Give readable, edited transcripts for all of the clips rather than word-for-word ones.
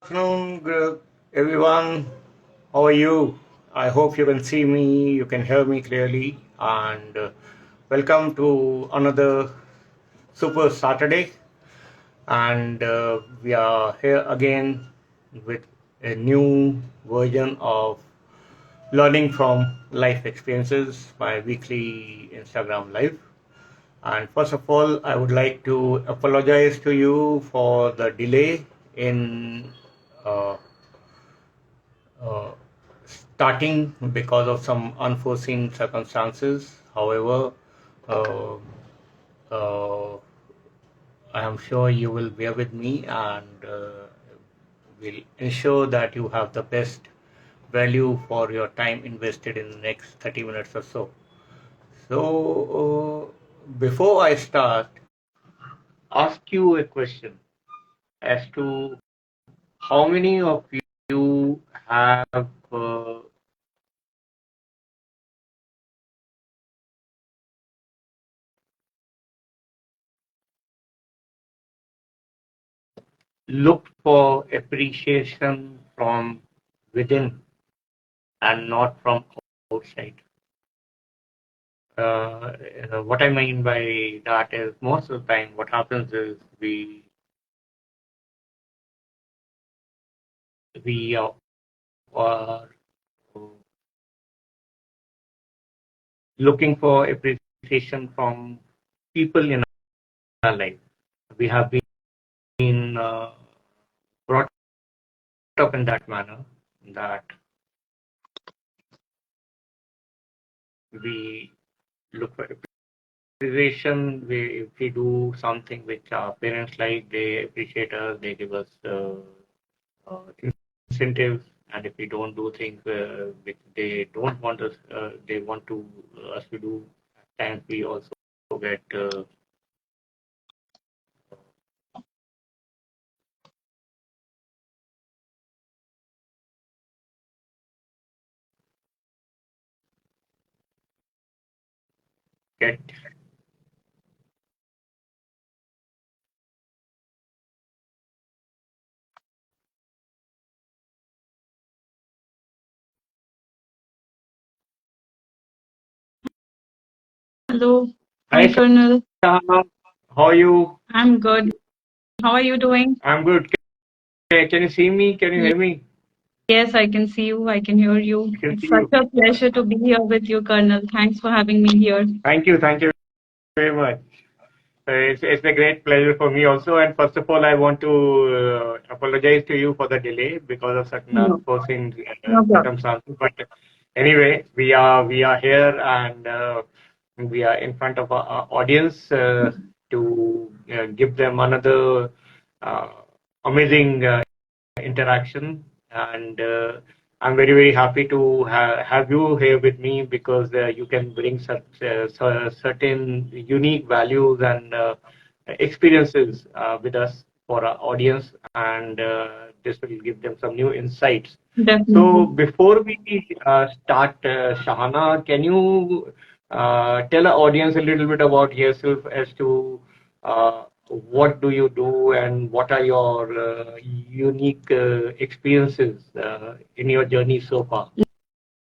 Afternoon, everyone. How are you? I hope you can see me, you can hear me clearly, and welcome to another Super Saturday. And we are here again with a new version of learning from life experiences, my weekly Instagram live. And first of all, I would like to apologize to you for the delay in uh, uh, starting because of some unforeseen circumstances. However, uh, uh, I am sure you will bear with me and will ensure that you have the best value for your time invested in the next 30 minutes or so. So, before I start, ask you a question as to how many of you have looked for appreciation from within and not from outside. What I mean by that is most of the time what happens is we are looking for appreciation from people in our life. We have been brought up in that manner that we look for appreciation. If we do something which our parents like, they appreciate us, they give us uh, incentives, and if we don't do things which they don't want us, they want to us to do, at times we also get get. Hello. Hi, Hi, Colonel. Shahana. How are you? I'm good. How are you doing? I'm good. Can you see me? Can you Ye- hear me? Yes, I can see you. I can hear you. I can It's see such you. a pleasure to be here with you, Colonel. Thanks for having me here. Thank you. Thank you very much. It's a great pleasure for me also. And first of all, I want to apologize to you for the delay because of certain No, unforeseen no problem. circumstances. But anyway, we are here and we are in front of our audience to give them another uh, amazing interaction. And I'm very, very happy to have you here with me because you can bring such certain unique values and experiences with us for our audience, and this will give them some new insights. So, Definitely. before we start, Shahana, can you tell our audience a little bit about yourself as to what do you do and what are your unique experiences in your journey so far?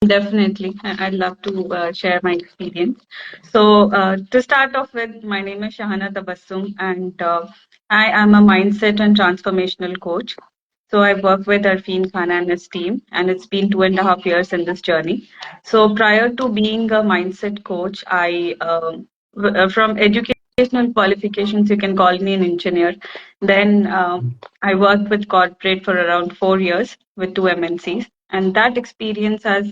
Definitely. I'd love to share my experience. So, to start off with, my name is Shahana Tabassum, and I am a mindset and transformational coach. So, I work with Arfeen Khan and his team, and it's been 2.5 years in this journey. So, prior to being a mindset coach, from educational qualifications, you can call me an engineer. Then, I worked with corporate for around 4 years with two MNCs, and that experience has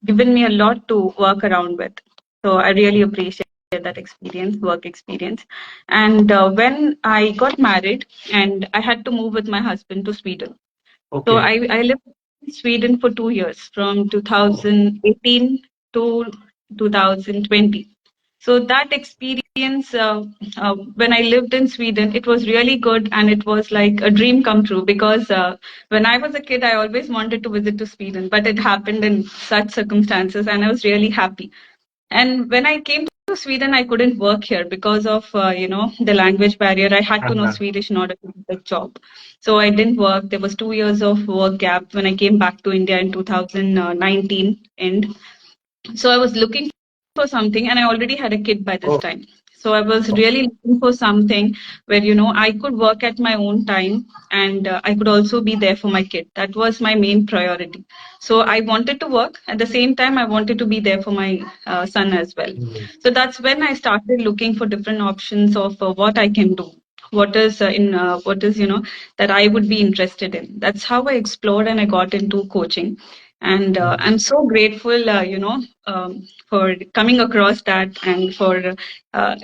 given me a lot to work around with. So I really appreciate that experience, work experience. And when I got married and I had to move with my husband to Sweden. So Okay. I lived in Sweden for 2 years, from Oh, 2018 to 2020. So that experience, when I lived in Sweden, it was really good, and it was like a dream come true because when I was a kid, I always wanted to visit to Sweden, but it happened in such circumstances, and I was really happy. And when I came Sweden, I couldn't work here because of the language barrier. I had to know Uh-huh. Swedish in order to do the job. So I didn't work. There was 2 years of work gap when I came back to India in 2019 end. So I was looking for something, and I already had a kid by this Oh, time. So I was really looking for something where I could work at my own time, and I could also be there for my kid. That was my main priority. So I wanted to work at the same time. I wanted to be there for my son as well. mm, So that's when I started looking for different options of what I can do. What is that I would be interested in. That's how I explored and I got into coaching, and mm. I'm so grateful for coming across that and for uh,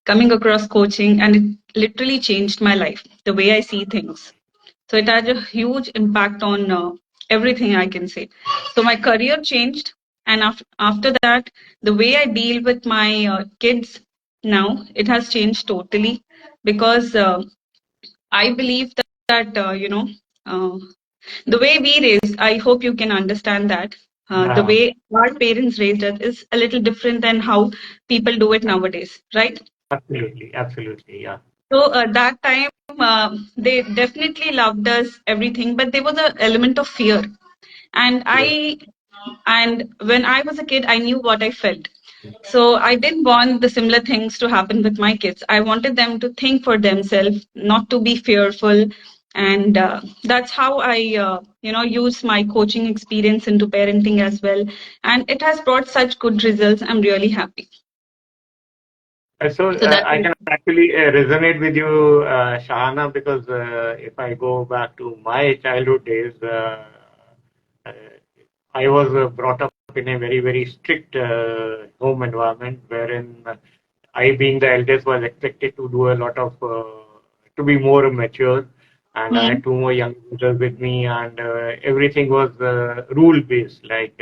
coming across coaching, and it literally changed my life, the way I see things. So it had a huge impact on everything, I can say. So my career changed, and after that, the way I deal with my kids now, it has changed totally, because I believe that uh, the way we raised, I hope you can understand that the Yeah, way our parents raised us is a little different than how people do it nowadays, right? absolutely, absolutely. Yeah. So that time, they definitely loved us, everything, but there was an element of fear. And Yes. when I was a kid, I knew what I felt. So I didn't want the similar things to happen with my kids. I wanted them to think for themselves, not to be fearful. And that's how I, use my coaching experience into parenting as well. And it has brought such good results. I'm really happy. So So that's I can actually resonate with you, Shahana, because if I go back to my childhood days, uh, I was brought up in a very, very strict home environment wherein I, being the eldest, was expected to do a lot of, to be more mature. And I mm, had two more young brothers with me, and everything was rule based. Like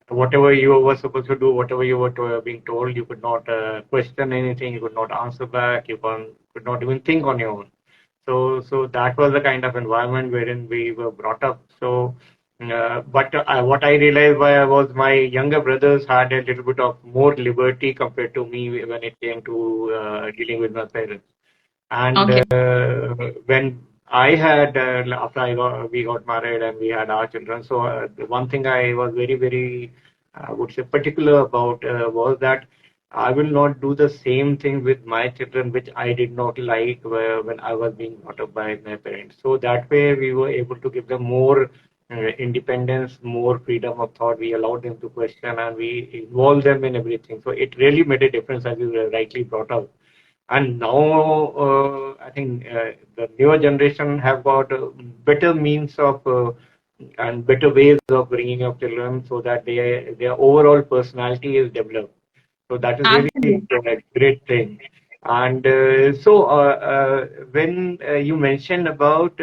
whatever you were supposed to do, whatever you were being told, you could not question anything, you could not answer back, could not even think on your own. So that was the kind of environment wherein we were brought up. So, but what I realized was my younger brothers had a little bit of more liberty compared to me when it came to dealing with my parents. And okay. when I had, after we got married and we had our children, so the one thing I was very, very, I would say, particular about was that I will not do the same thing with my children, which I did not like when I was being brought up by my parents. So that way, we were able to give them more independence, more freedom of thought. We allowed them to question and we involved them in everything. So it really made a difference, as you rightly brought up. And now, I think the newer generation have got better means of and better ways of bringing up children so that their overall personality is developed. So that is really Absolutely. a great thing. And when you mentioned about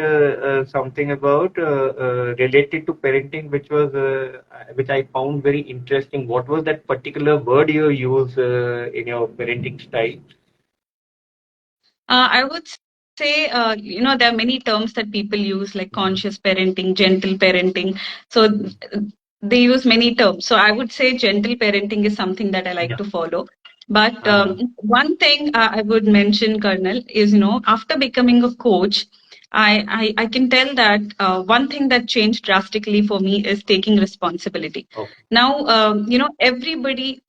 something about related to parenting, which I found very interesting. What was that particular word you use in your parenting style? I would say, there are many terms that people use, like Mhm. conscious parenting, gentle parenting. So they use many terms. So I would say gentle parenting is something that I like Yeah. to follow. But Uh-huh. one thing I would mention, Colonel, is, after becoming a coach, I can tell that one thing that changed drastically for me is taking responsibility. Okay. Now, everybody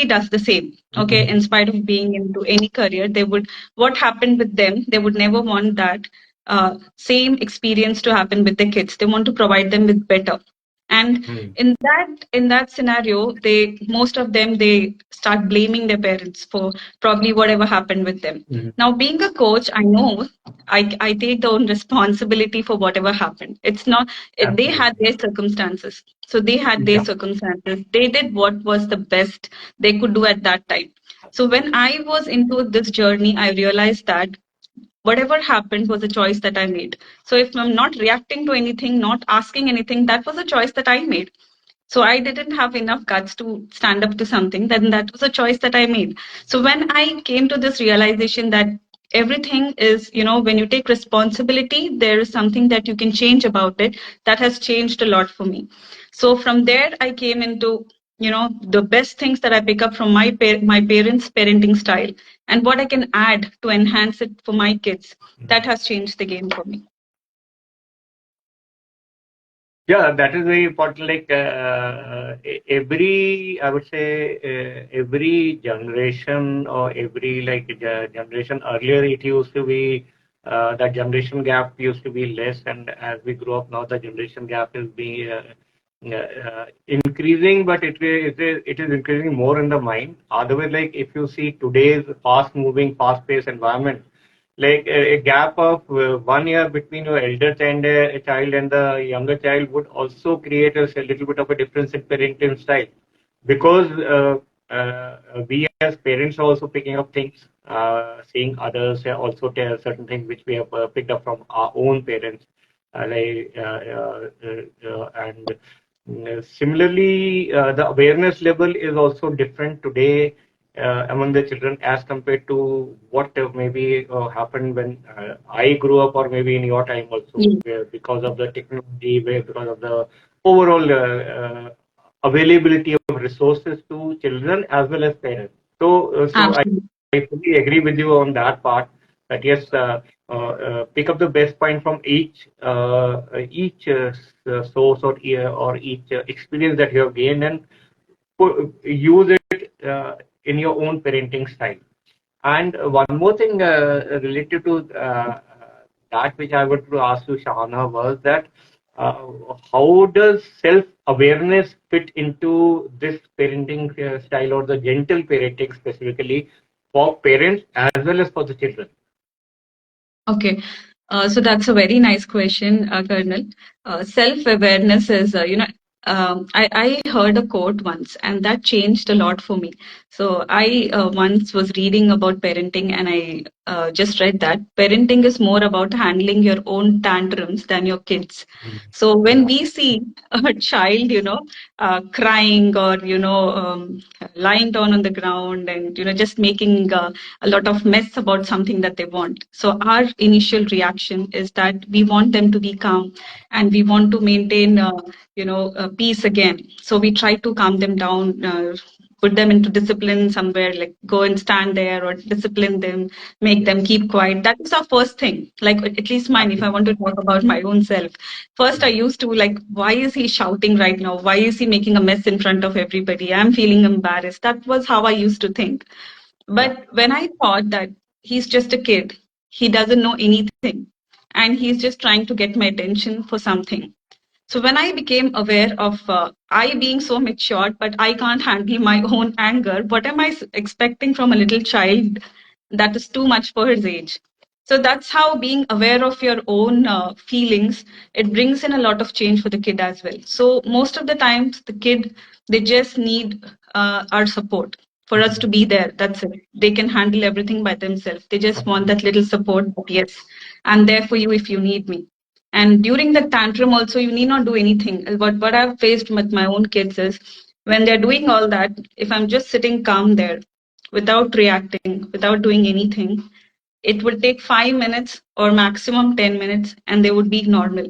does the same, okay, Mhm. in spite of being into any career, what happened with them, they would never want that same experience to happen with their kids. They want to provide them with better. And Mm. in that scenario, they most of them, they start blaming their parents for probably whatever happened with them. Mhm. Now, being a coach, I know I take the own responsibility for whatever happened. It's not they had Absolutely. their circumstances. So they had their Yeah. circumstances. They did what was the best they could do at that time. So when I was into this journey, I realized that whatever happened was a choice that I made. So if I'm not reacting to anything, not asking anything, that was a choice that I made. So I didn't have enough guts to stand up to something, then that was a choice that I made. So when I came to this realization that everything is, when you take responsibility, there is something that you can change about it. That has changed a lot for me. So from there, I came into the best things that I pick up from my parents' parenting style, and what I can add to enhance it for my kids. That has changed the game for me. Yeah, that is very important. Like every, I would say, every generation or every like generation earlier, it used to be the generation gap used to be less, and as we grow up now, the generation gap is being increasing, but it is increasing more in the mind. Otherwise, like if you see today's fast-moving, fast-paced environment, like a gap of 1 year between your elder child and the younger child would also create a little bit of a difference in parenting style, because we as parents are also picking up things, seeing others also tell certain things which we have picked up from our own parents, and similarly, the awareness level is also different today among the children as compared to what maybe happened when I grew up, or maybe in your time also, Yeah, where because of the technology, where because of the overall availability of resources to children as well as parents. So absolutely. I fully agree with you on that part. That yes, pick up the best point from each source or each experience that you have gained, and use it in your own parenting style. And one more thing related to that, which I would ask you, Shahana, was that uh, how does self-awareness fit into this parenting style, or the gentle parenting specifically for parents as well as for the children? Okay. So that's a very nice question, Colonel. Self-awareness is, I heard a quote once, and that changed a lot for me. So I once was reading about parenting, and I just read that parenting is more about handling your own tantrums than your kids. Mm. So when Yeah. we see a child, crying, or lying down on the ground, and just making a lot of mess about something that they want. So our initial reaction is that we want them to be calm, and we want to maintain, peace again. So we try to calm them down, put them into discipline somewhere, like go and stand there or discipline them, make them Yes. keep quiet. That is our first thing. Like at least mine, if I want Absolutely. to talk about my own self. First, I Mm. used to like, why is he shouting right now? Why is he making a mess in front of everybody? I'm feeling embarrassed. That was how I used to think. Yeah. But when I thought that he's just a kid, he doesn't know anything, and he's just trying to get my attention for something. So when I became aware of I being so mature, but I can't handle my own anger, what am I expecting from a little child that is too much for his age? So that's how being aware of your own feelings, it brings in a lot of change for the kid as well. So most of the times the kid, they just need our support for us to Mhm. be there. That's it. They can handle everything by themselves. They just want Absolutely. that little support. That, yes, I'm there for you if you need me. And during the tantrum also, you need not do anything. What I've faced with my own kids is when they're doing all that, if I'm just sitting calm there without reacting, without doing anything, it would take 5 minutes or maximum 10 minutes, and they would be normal.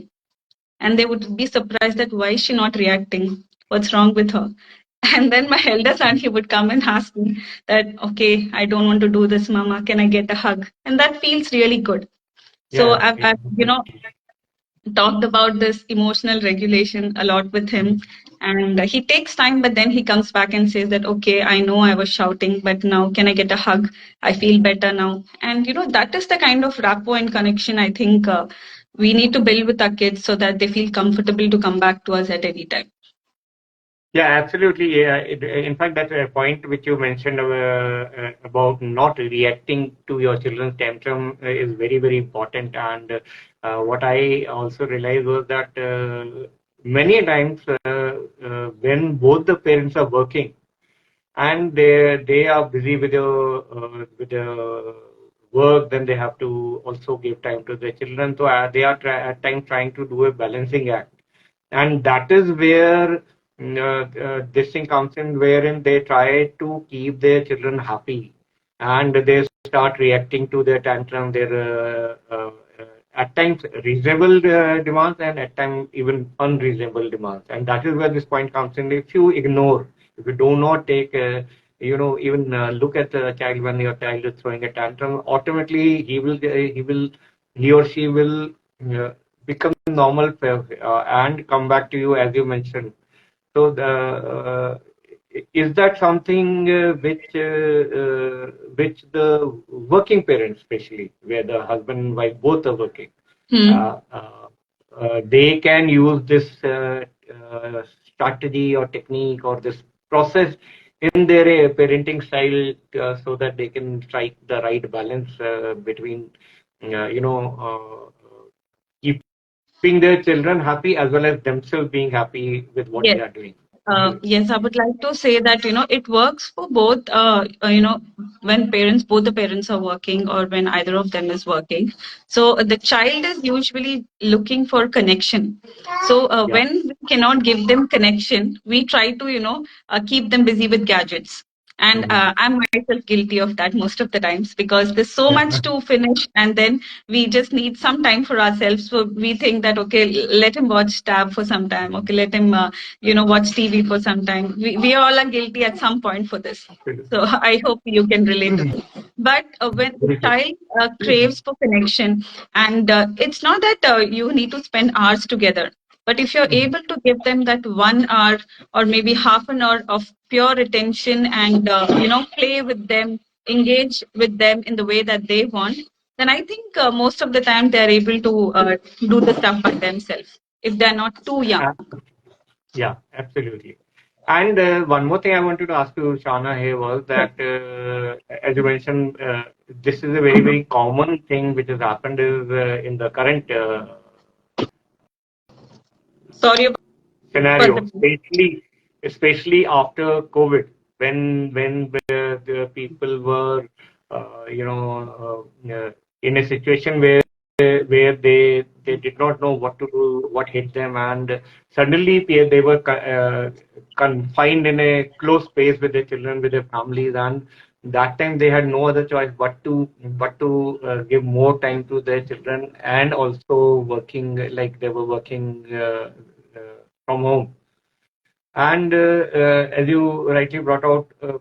And they would be surprised that why is she not reacting? What's wrong with her? And then my elder son, he would come and ask me that, okay, I don't want to do this, mama. Can I get a hug? And that feels really good. So Yeah. I've Definitely. talked about this emotional regulation a lot with him, Mm. and he takes time, but then he comes back and says that, okay, I know I was shouting, but now can I get a hug? I feel better now. And that is the kind of rapport and connection I think we need to build with our kids so that they feel comfortable to come back to us at any time. Yeah, absolutely. Yeah. In fact, that point which you mentioned about not reacting to your children's tantrum is very, very important. And what I also realized was that many times when both the parents are working, and they are busy with the work, then they have to also give time to their children. So they are at times trying to do a balancing act, and that is where this thing comes in, wherein they try to keep their children happy, and they start reacting to their tantrum, their at times reasonable demands, and at times even unreasonable demands. And that is where this point comes in. If you ignore, If you do not take, even look at the child when your child is throwing a tantrum, automatically he or she will uh, become normal and come back to you as you mentioned. So is that something which the working parents, especially where the husband and wife both are working, Hmm. uh, uh, they can use this strategy or technique or this process in their parenting style so that they can strike the right balance between, keeping their children happy as well as themselves being happy with what Yes. they are doing. Yes, I would like to say that, it works for both, when both the parents are working or when either of them is working. So the child is usually looking for connection. So Yeah. when we cannot give them connection, we try to, keep them busy with gadgets. And Mhm. I'm myself guilty of that most of the times because there's so much to finish, and then we just need some time for ourselves. So we think that, okay, let him watch tab for some time. Okay, let him watch TV for some time. We all are guilty at some point for this. So I hope you can relate to this. But when the Very good. child craves for connection, and it's not that you need to spend hours together, but if you're Mhm. able to give them that 1 hour or maybe half an hour of pure attention and play with them, engage with them in the way that they want, then I think most of the time they're able to do the stuff by themselves if they're not too young. Uh, yeah, absolutely. And one more thing I wanted to ask you, Shana, here was that as you mentioned, this is a very, very common thing which has happened is in the current Sorry about scenario, the. especially after COVID, when the people were in a situation where they did not know what to do, what hit them, and suddenly they were confined in a close space with their children, with their families, and that time they had no other choice but to give more time to their children and also working like they were working from home. And as you rightly brought out, uh,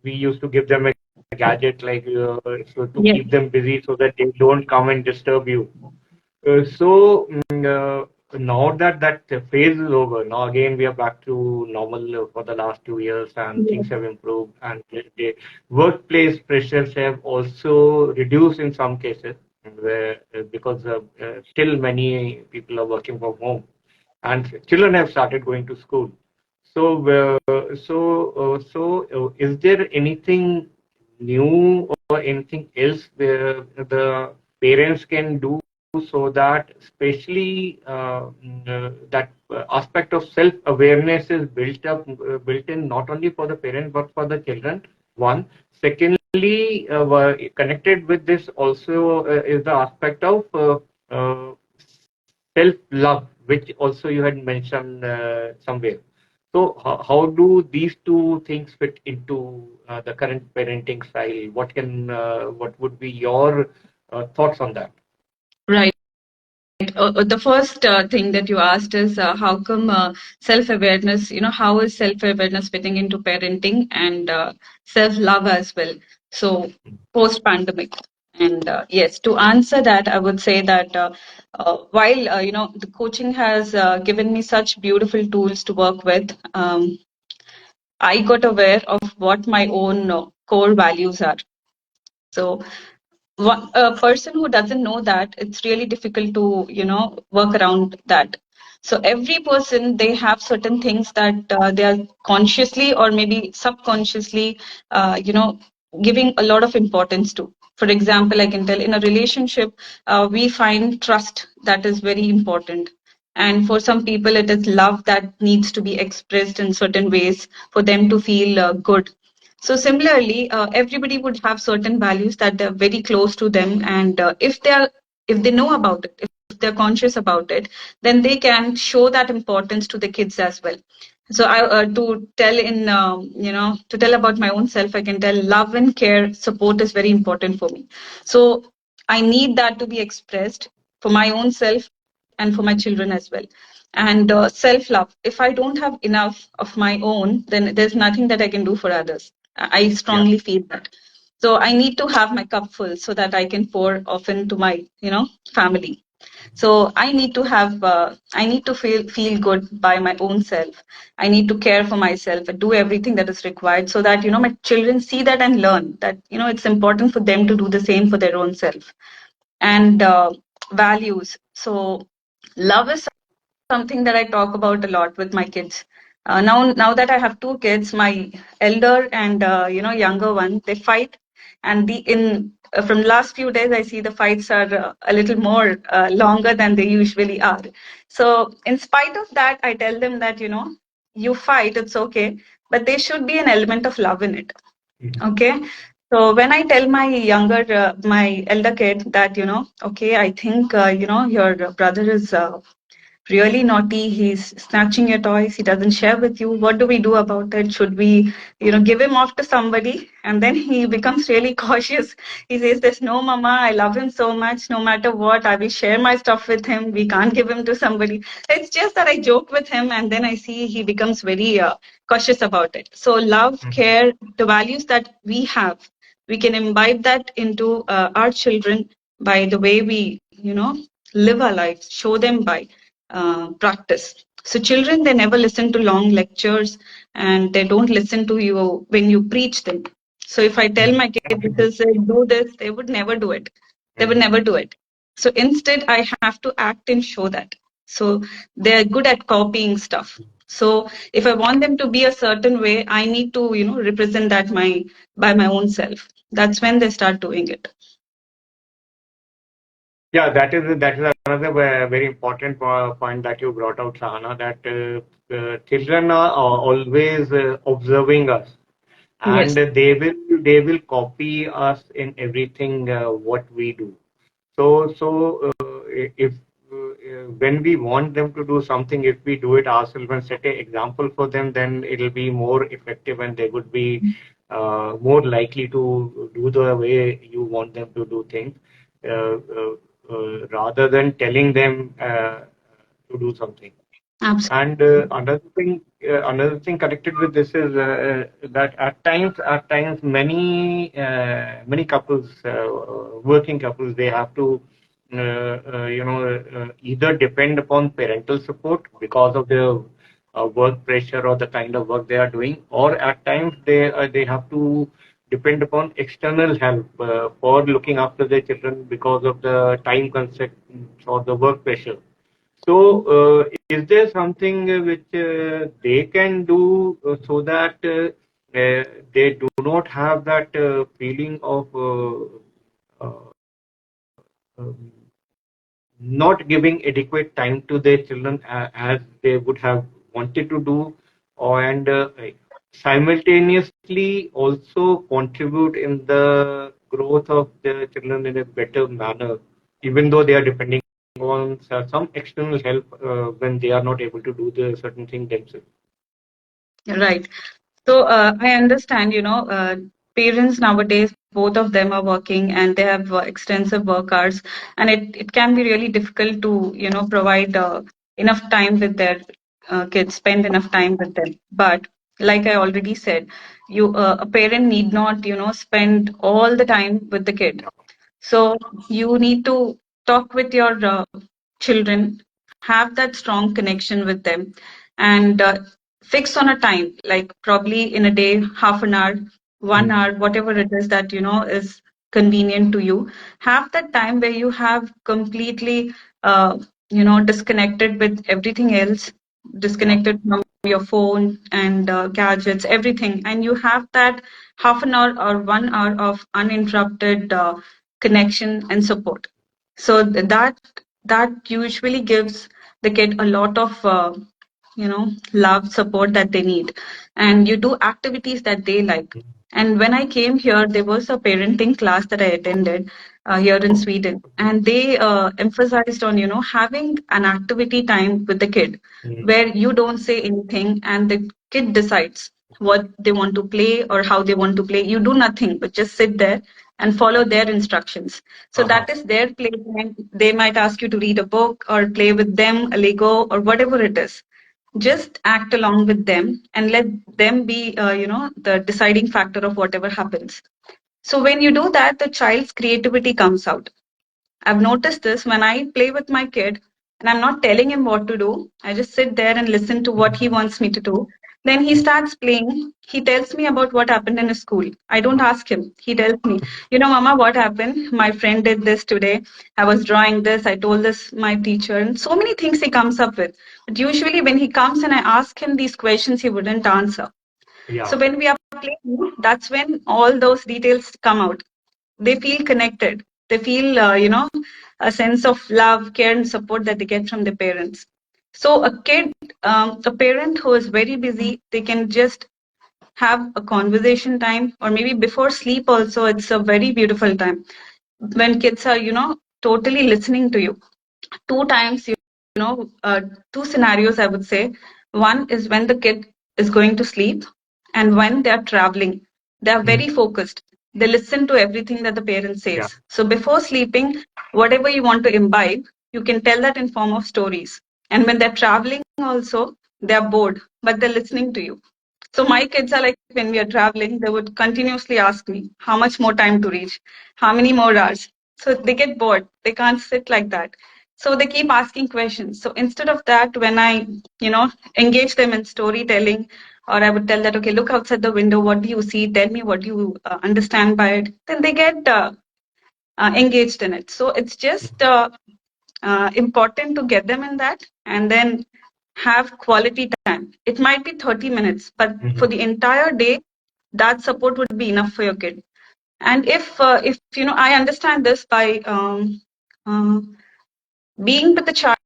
we used to give them a gadget like to Yes. keep them busy so that they don't come and disturb you. So now that that phase is over, now again we are back to normal for the last 2 years, and things Yes. have improved, and the workplace pressures have also reduced in some cases, where because still many people are working from home, and children have started going to school. So, is there anything new or anything else where the parents can do so that, especially that aspect of self-awareness is built in not only for the parents but for the children? One. Secondly, connected with this also is the aspect of self-love, which also you had mentioned somewhere. So, how do these two things fit into the current parenting style? What would be your thoughts on that? Right. The first thing that you asked is how come self-awareness, how is self-awareness fitting into parenting and self-love as well? So, post-pandemic. And yes, to answer that, I would say that while, the coaching has given me such beautiful tools to work with, I got aware of what my own core values are. So, a person who doesn't know that, it's really difficult to work around that. So every person, they have certain things that they are consciously or maybe subconsciously giving a lot of importance to. For example, I can tell in a relationship, we find trust that is very important, and for some people it is love that needs to be expressed in certain ways for them to feel good. So similarly, everybody would have certain values that they're very close to them, and if they know about it, if they're conscious about it, then they can show that importance to the kids as well. So I to tell about my own self, I can tell love and care, support is very important for me. So I need that to be expressed for my own self and for my children as well. And self-love. If I don't have enough of my own, then there's nothing that I can do for others. I Yeah. strongly feel that. So I need to have my cup full so that I can pour often to my, family. So I need to have, I need to feel good by my own self. I need to care for myself and do everything that is required so that, my children see that and learn that, it's important for them to do the same for their own self. And values. So love is something that I talk about a lot with my kids. Now that I have two kids, my elder and younger one, they fight, and the in from last few days I see the fights are a little more longer than they usually are. So in spite of that, I tell them that you fight, it's okay, but there should be an element of love in it. Mhm. Okay. So when I tell my elder kid that, okay, I think, your brother is really naughty. He's snatching your toys. He doesn't share with you. What do we do about it? Should we, give him off to somebody? And then he becomes really cautious. He says, "There's no mama. I love him so much. No matter what, I will share my stuff with him. We can't give him to somebody." It's just that I joke with him, and then I see he becomes very cautious about it. So love, Mhm. care, the values that we have, we can imbibe that into our children by the way we, live our lives, show them by practice. So children, they never listen to long lectures and they don't listen to you when you preach them. So if I tell Mhm. my kid, Absolutely. because do this, they would never do it. They would Mhm. never do it. So instead, I have to act and show that. So they're good at copying stuff. So if I want them to be a certain way, I need to, represent that by my own self. That's when they start doing it. Yeah, that is another very important point that you brought out, Shahana, that children are always observing us, and Yes, they will copy us in everything what we do. So, if when we want them to do something, if we do it ourselves and set an example for them, then it'll be more effective, and they would be more likely to do the way you want them to do things, rather than telling them to do something. And another thing connected with this is that at times, many couples, working couples, they have to, either depend upon parental support because of their work pressure or the kind of work they are doing, or at times they have to depend upon external help for looking after their children because of the time constraints or the work pressure. So, is there something which they can do so that they do not have that feeling of uh, um, not giving adequate time to their children as they would have wanted to do, and simultaneously also contribute in the growth of their children in a better manner, even though they are depending on some external help when they are not able to do the certain thing themselves. right. So I understand, parents nowadays, both of them are working and they have extensive work hours, and it can be really difficult to, provide enough time with their kids, spend enough time with them. But like I already said, a parent need not, spend all the time with the kid. So you need to talk with your children, have that strong connection with them, and fix on a time, like probably in a day, half an hour, 1 hour, whatever it is that is convenient to you. Have that time where you have completely, disconnected with everything else, Yeah. disconnected from your phone and gadgets, everything, and you have that half an hour or 1 hour of uninterrupted connection and support. So that usually gives the kid a lot of love, support that they need, and you do activities that they like. And when I came here, there was a parenting class that I attended here in Sweden, and they emphasized on having an activity time with the kid where you don't say anything and the kid decides what they want to play or how they want to play. You do nothing but just sit there and follow their instructions. So Uh-huh. that is their playtime. They might ask you to read a book or play with them, a Lego or whatever it is. Just act along with them and let them be, the deciding factor of whatever happens. So when you do that, the child's creativity comes out. I've noticed this when I play with my kid and I'm not telling him what to do. I just sit there and listen to what he wants me to do. Then he starts playing. He tells me about what happened in his school. I don't ask him. He tells me, Mama, what happened? My friend did this today. I was drawing this. I told this my teacher. And so many things he comes up with. But usually when he comes and I ask him these questions, he wouldn't answer. So Yeah. when we are playing, that's when all those details come out. They feel connected. They feel, a sense of love, care, and support that they get from their parents. So a kid, a parent who is very busy, they can just have a conversation time, or maybe before sleep also, it's a very beautiful time when kids are, totally listening to you. Two times, know, two scenarios I would say. One is when the kid is going to sleep, and when they are traveling, they are Mm. very focused. They listen to everything that the parent Yeah. says. So before sleeping, whatever you want to imbibe, you can tell that in form of stories. And when they're traveling also, they're bored, but they're listening to you. So my kids are like, when we are traveling, they would continuously ask me, how much more time to reach? How many more hours? So they get bored. They can't sit like that. So they keep asking questions. So instead of that, when I, engage them in storytelling, or I would tell that, okay, look outside the window. What do you see? Tell me what you understand by it. Then they get engaged in it. So it's just important to get them in that, and then have quality time. It might be 30 minutes, but for Mhm. the entire day, that support would be enough for your kid. And if I understand this by uh, being with the child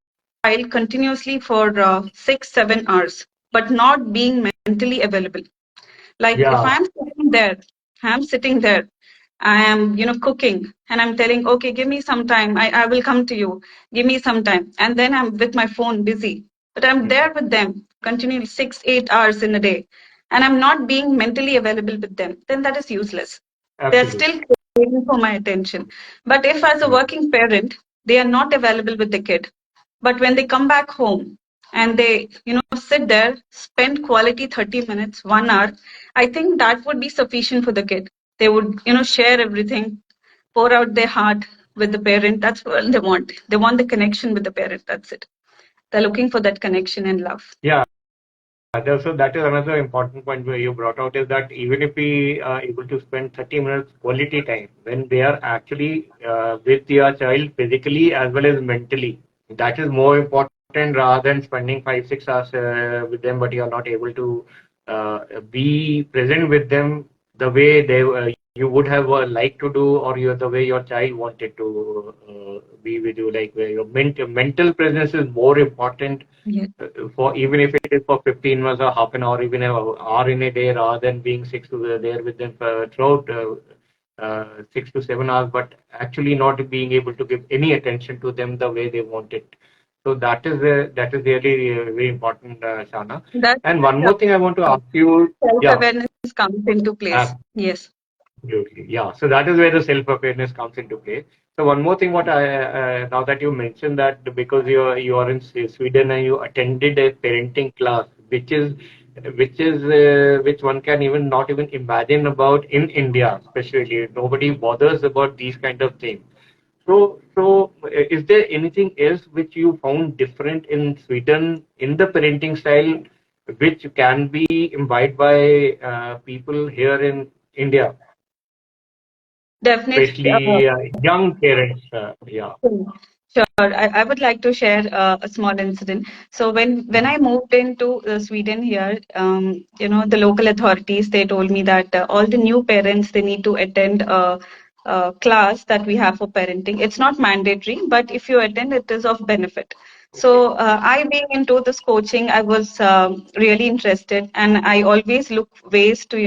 continuously for 6-7 hours, but not being mentally available. Like if Yeah. I'm sitting there, I am, cooking, and I'm telling, okay, give me some time. I will come to you. Give me some time. And then I'm with my phone busy. But I'm Mhm. there with them continually 6-8 hours in a day. And I'm not being mentally available with them. Then that is useless. They're Absolutely. still craving for my attention. But if as a Mm. working parent, they are not available with the kid, but when they come back home and they, sit there, spend quality 30 minutes, 1 hour, I think that would be sufficient for the kid. They would, share everything, pour out their heart with the parent. That's what they want. They want the connection with the parent. That's it. They're looking for that connection and love. Yeah. So that is another important point where you brought out is that even if we are able to spend 30 minutes quality time when they are actually with your child physically as well as mentally, that is more important rather than spending 5-6 hours with them, but you are not able to be present with them the way you would have liked to do, or the way your child wanted to be with you, like where your mental presence is more important Yeah. for even if it is for 15 minutes or half an hour, even an hour in a day, rather than being there with them throughout 6 to 7 hours, but actually not being able to give any attention to them the way they want it. So that is really very important, Shana. That's And one where more thing I want to ask you, yeah, self-awareness comes into place. Yes. absolutely. Yeah. So that is where the self-awareness comes into play. So one more thing, what now that you mentioned that because you are in Sweden and you attended a parenting class, which one can even not even imagine about in India, especially nobody bothers about these kind of things. So, is there anything else which you found different in Sweden in the parenting style, which can be imbibed by people here in India? Definitely. Especially young parents. Yeah. Sure. I would like to share a small incident. So when I moved into Sweden here, the local authorities, they told me that all the new parents, they need to attend a class that we have for parenting. It's not mandatory, but if you attend, it is of benefit. Okay. So I being into this coaching, I was really interested, and I always look ways to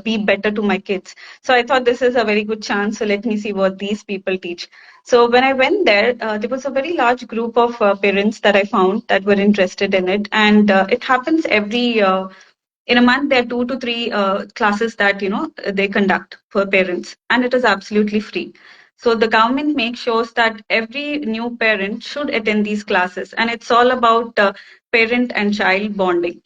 be better to my kids. So I thought this is a very good chance. So let me see what these people teach. So when I went there, there was a very large group of parents that I found that were interested in it, and it happens every In a month, there are 2 to 3 classes that they conduct for parents, and it is absolutely free. So the government makes sure that every new parent should attend these classes, and it's all about parent and child bonding.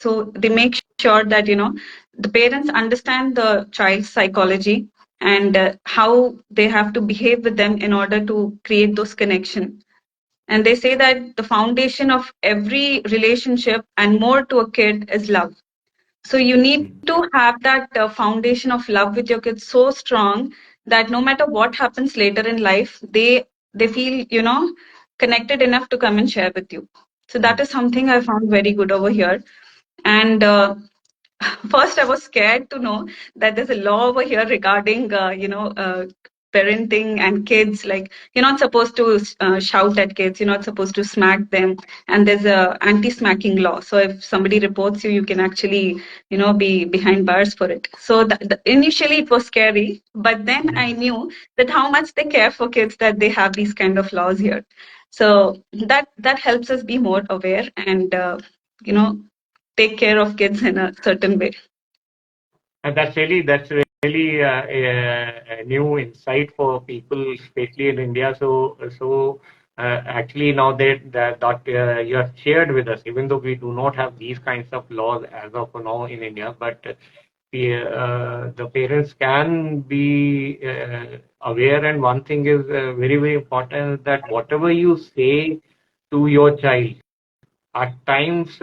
So they make sure that the parents understand the child's psychology and how they have to behave with them in order to create those connections. And they say that the foundation of every relationship and more to a kid is love. So you need to have that foundation of love with your kids so strong that no matter what happens later in life, they feel connected enough to come and share with you. So that is something I found very good over here. And first, I was scared to know that there's a law over here regarding, parenting and kids. Like, you're not supposed to shout at kids. You're not supposed to smack them. And there's a anti-smacking law. So if somebody reports you, you can actually, be behind bars for it. So initially it was scary, but then I knew that how much they care for kids that they have these kind of laws here. So that helps us be more aware and, you know, take care of kids in a certain way. And that's really a new insight for people, especially in India. So actually now that you have shared with us, even though we do not have these kinds of laws as of now in India, but the parents can be aware. And one thing is very important, that whatever you say to your child, at times,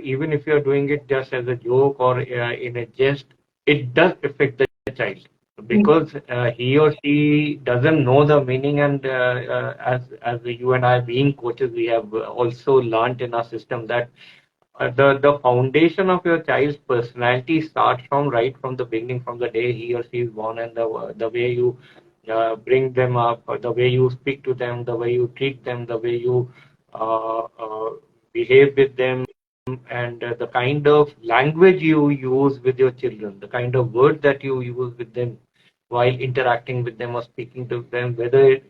even if you're doing it just as a joke or in a jest, it does affect the child, because he or she doesn't know the meaning. And as you and I, being coaches, we have also learned in our system that the foundation of your child's personality starts from right from the beginning, from the day he or she is born, and the way you bring them up, the way you speak to them, the way you treat them, the way you uh, uh, behave with them, and the kind of language you use with your children, the kind of words that you use with them while interacting with them or speaking to them, whether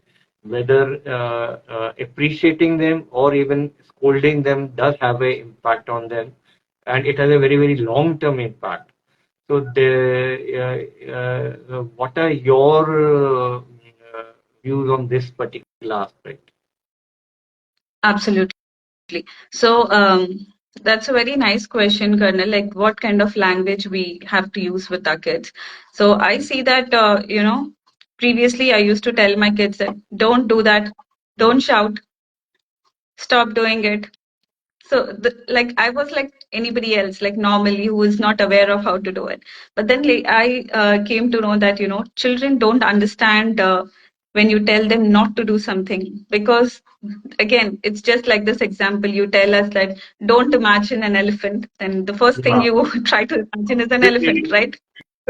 appreciating them or even scolding them does have an impact on them, and it has a very long term impact. So what are your views on this particular aspect? Absolutely. So that's a very nice question, Colonel. Like, what kind of language we have to use with our kids? So I see that previously I used to tell my kids that don't do that, don't shout, stop doing it. So, like, I was like anybody else, like normally who is not aware of how to do it. But then I came to know that, children don't understand when you tell them not to do something. Because, again, it's just like this example. You tell us that don't imagine an elephant, and the first thing Yeah, you try to imagine is an elephant, right?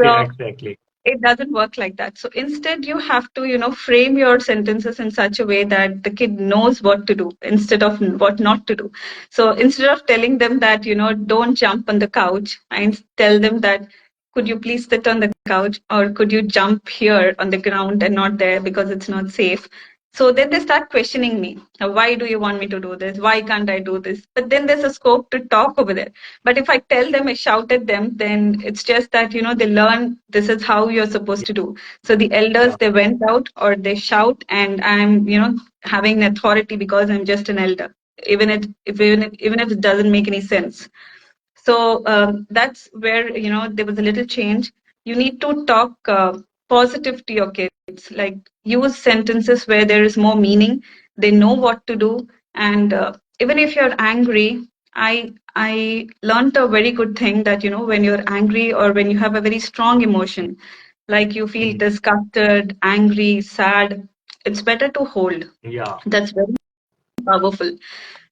yeah, So exactly. it doesn't work like that. So instead, you have to, frame your sentences in such a way that the kid knows what to do instead of what not to do. So instead of telling them that, don't jump on the couch, I tell them that, could you please sit on the couch, or could you jump here on the ground and not there because it's not safe? So then they start questioning me. Why do you want me to do this? Why can't I do this? But then there's a scope to talk over there. But if I tell them, I shout at them, then it's just that, they learn this is how you're supposed to do. So the elders, Yeah. they went out or they shout, and I'm, having authority because I'm just an elder, even if it doesn't make any sense. So that's where there was a little change. You need to talk positive to your kids, like use sentences where there is more meaning. They know what to do, and even if you're angry, I learned a very good thing that when you're angry or when you have a very strong emotion, like you feel Mhm. disgusted, angry, sad, it's better to hold. Yeah. That's very powerful.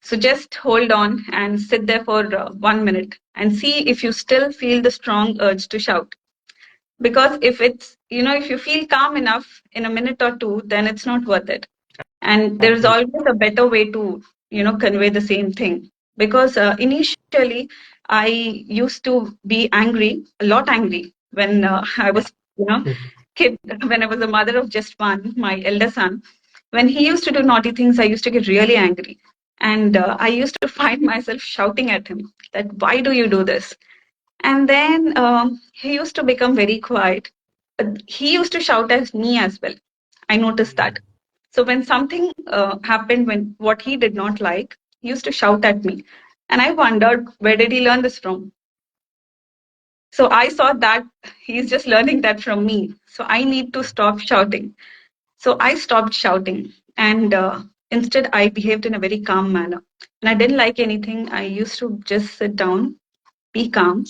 So just hold on and sit there for 1 minute and see if you still feel the strong urge to shout. Because if if you feel calm enough in a minute or two, then it's not worth it. And there is Absolutely. always a better way to, convey the same thing. Because initially, I used to be angry, a lot angry, when I was, kid, when I was a mother of just one, my elder son. When he used to do naughty things, I used to get really angry. And I used to find myself shouting at him that, why do you do this? And then he used to become very quiet. He used to shout at me as well. I noticed that. So when something happened, when what he did not like, he used to shout at me. And I wondered, where did he learn this from? So I saw that he's just learning that from me. So I need to stop shouting. So I stopped shouting, and instead I behaved in a very calm manner. And I didn't like anything. I used to just sit down, be calm.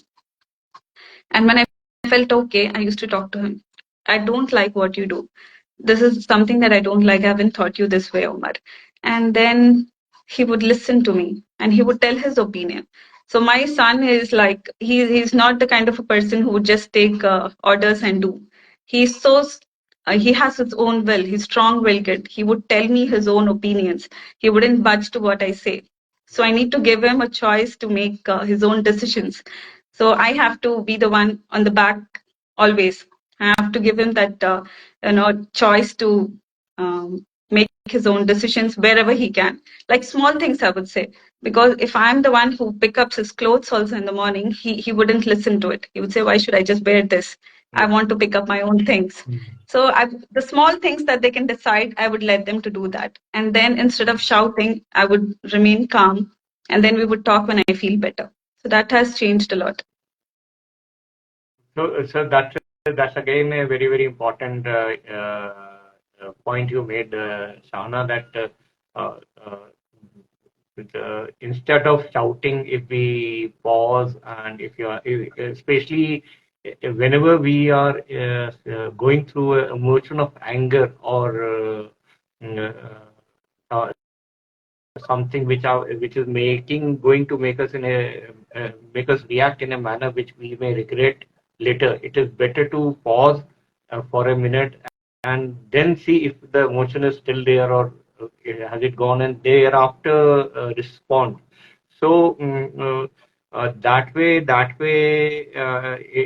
And when I felt okay, I used to talk to him. I don't like what you do. This is something that I don't like. I haven't taught you this way, Omar. And then he would listen to me and he would tell his opinion. So my son is like, he's not the kind of a person who would just take orders and do. He's so, he has his own will. He's strong-willed kid. He would tell me his own opinions. He wouldn't budge to what I say. So I need to give him a choice to make his own decisions. So I have to be the one on the back always. I have to give him that choice to make his own decisions wherever he can, like small things, I would say. Because if I'm the one who pick up his clothes also in the morning, he wouldn't listen to it. He would say, why should I just wear this? I Yeah. want to pick up my own things. So the small things that they can decide, I would let them to do that. And then instead of shouting, I would remain calm, and then we would talk when I feel better. So that has changed a lot. So that's again a very very important point you made, Shana, that uh, uh, instead of shouting, if we pause and if you are, especially whenever we are going through an emotion of anger or mm, something which is making going to make us in a make us react in a manner which we may regret later. It is better to pause for a minute and then see if the emotion is still there or has it gone, and thereafter respond. So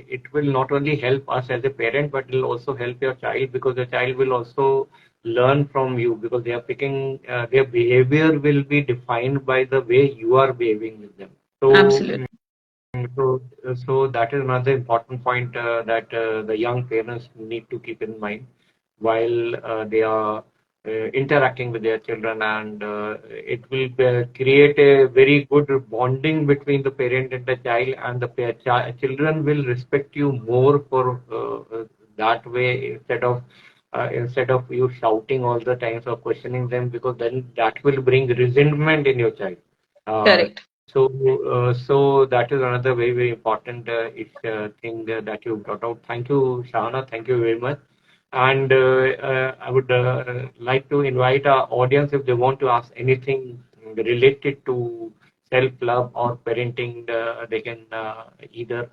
it will not only help us as a parent, but it will also help your child, because the child will also learn from you, because they are picking their behavior will be defined by the way you are behaving with them. So Absolutely. so that is another important point that the young parents need to keep in mind while they are interacting with their children, and it will create a very good bonding between the parent and the child, and the children will respect you more for that way, instead of you shouting all the times or questioning them, because then that will bring resentment in your child. Uh, Correct. so that is another very, very important thing that you brought out. Thank you, Shahana. Thank you very much. And I would like to invite our audience, if they want to ask anything related to self-love or parenting, they can either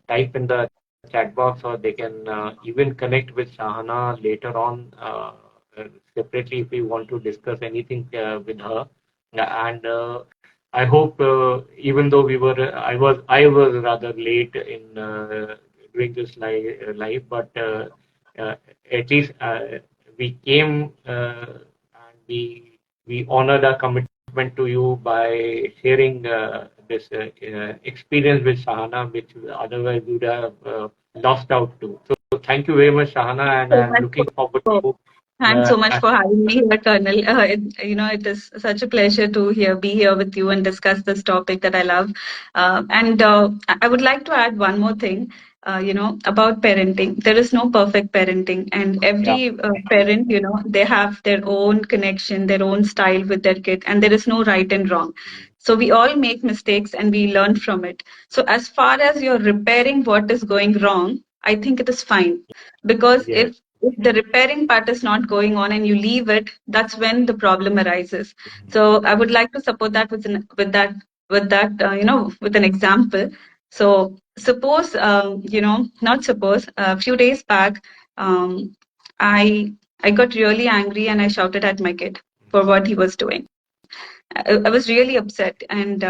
type in the chat box, or they can even connect with Shahana later on separately if we want to discuss anything with her. And I hope, even though I was rather late in doing this live, but uh, at least we came and we honored our commitment to you by sharing this experience with Shahana, which otherwise we would have lost out to. So thank you very much, Shahana, and So I'm much looking forward for to. Thanks Uh, so much for having me here, Colonel. It is such a pleasure to be here with you and discuss this topic that I love. And I would like to add one more thing, about parenting. There is no perfect parenting, and yeah. every parent, they have their own connection, their own style with their kid, and there is no right and wrong. So we all make mistakes and we learn from it. So as far as you're repairing what is going wrong, I think it is fine, because Yes. if the repairing part is not going on and you leave it, that's when the problem arises. So I would like to support that with an example. So suppose, not suppose, a few days back, um, I I got really angry and I shouted at my kid for what he was doing. I was really upset, and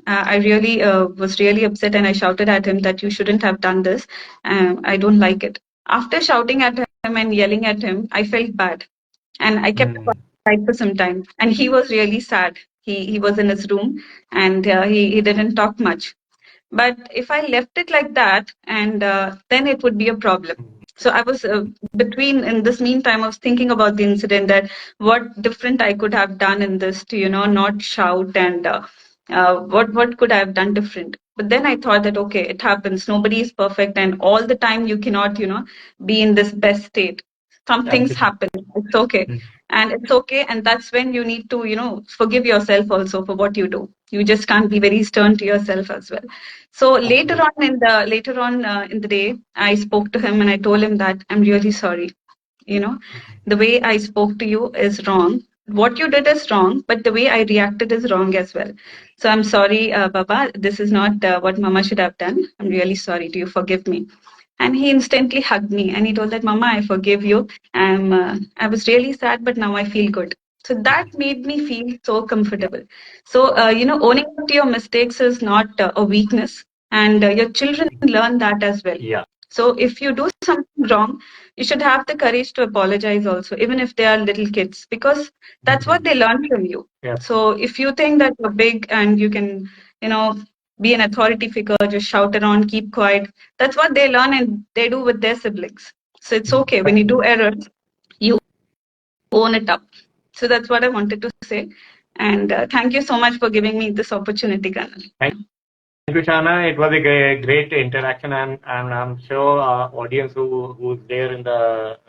I really was really upset, and I shouted at him that you shouldn't have done this. I don't like it. After shouting at him and yelling at him, I felt bad, and I kept Mm. quiet for some time. And he was really sad. He was in his room, and he didn't talk much. But if I left it like that, and then it would be a problem. So I was in this meantime, I was thinking about the incident, that what different I could have done in this to, not shout, and what could I have done different. But then I thought that, okay, it happens. Nobody is perfect, and all the time you cannot, be in this best state. Some things happen. It's okay. And it's okay. And that's when you need to, forgive yourself also for what you do. You just can't be very stern to yourself as well. So later on in the day, I spoke to him and I told him that I'm really sorry. The way I spoke to you is wrong. What you did is wrong, but the way I reacted is wrong as well. So I'm sorry, Baba. This is not what Mama should have done. I'm really sorry. Do you forgive me? And he instantly hugged me and he told that, Mama, I forgive you. I was really sad, but now I feel good. So that made me feel so comfortable. So, owning up to your mistakes is not a weakness, and your children learn that as well. Yeah. So if you do something wrong, you should have the courage to apologize also, even if they are little kids, because that's what they learn from you. Yeah. So if you think that you're big and you can, be an authority figure, just shout around, keep quiet, that's what they learn and they do with their siblings. So it's okay. When you do errors, you own it up. So that's what I wanted to say. And thank you so much for giving me this opportunity, Kanal. Thank you, Shana. It was a great interaction, and I'm sure our audience who's there in the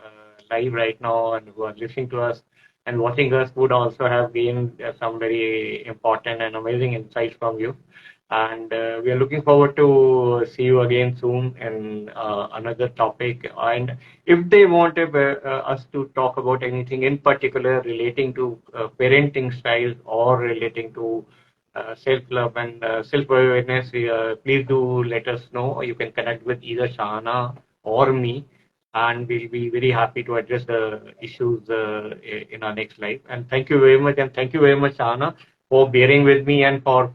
live right now and who are listening to us and watching us would also have gained some very important and amazing insights from you. And we are looking forward to see you again soon in another topic. And if they want us to talk about anything in particular relating to parenting styles or relating to self-love and self-awareness, please do let us know. You can connect with either Shahana or me, and we'll be very happy to address the issues in our next live. And thank you very much, and thank you very much, Shahana, for bearing with me and for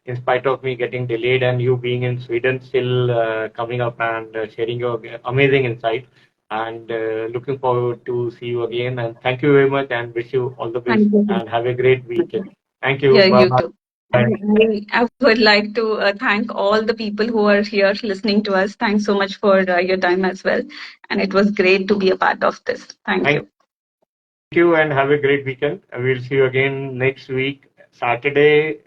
in spite of me getting delayed and you being in Sweden, still coming up and sharing your amazing insight. And looking forward to see you again. And thank you very much, and wish you all the best. Thank you. And have a great weekend. Thank you. Yeah, Bye you bye. too. I would like to thank all the people who are here listening to us. Thanks so much for your time as well. And it was great to be a part of this. Thank you. Thank you and have a great weekend. We'll see you again next week, Saturday,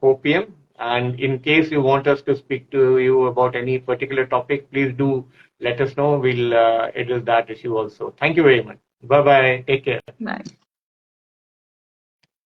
4 p.m. And in case you want us to speak to you about any particular topic, please do let us know. We'll address that issue also. Thank you very much. Bye bye. Take care. Bye.